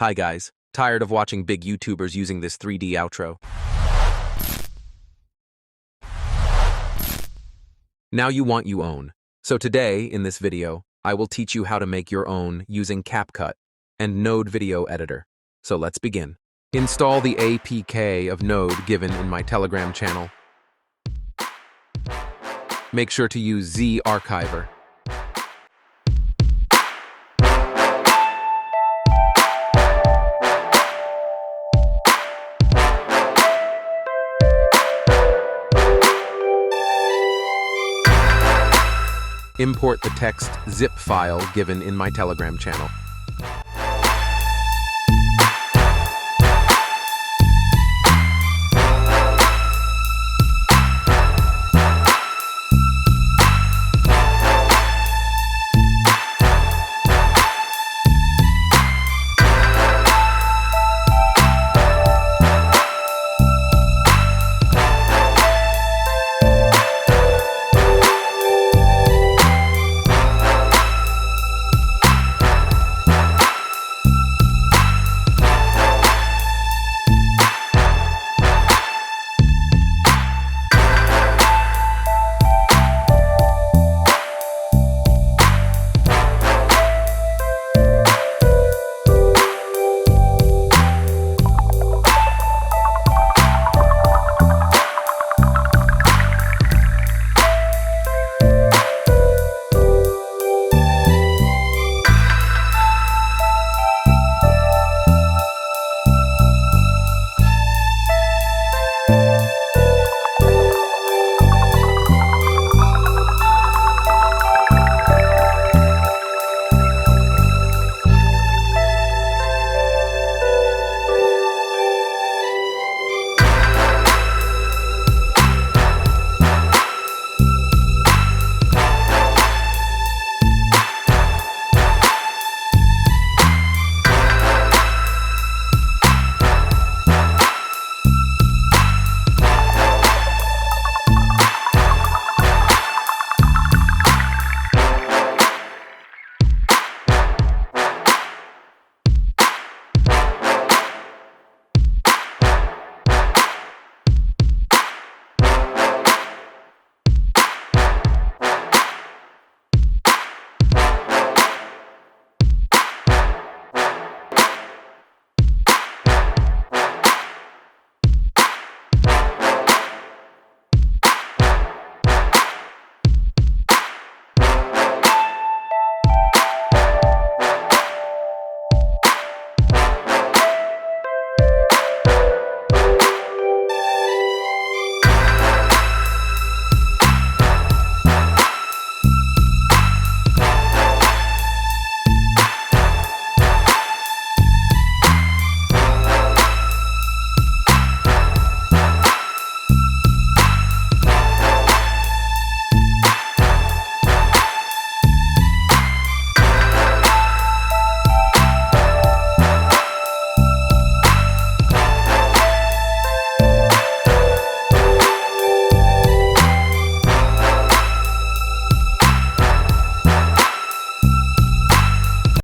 Hi guys, tired of watching big YouTubers using this 3D outro? Now you want your own. So today, in this video, I will teach you how to make your own using CapCut and Node Video Editor. So let's begin. Install the APK of Node given in my Telegram channel. Make sure to use Z Archiver. Import the text zip file given in my Telegram channel.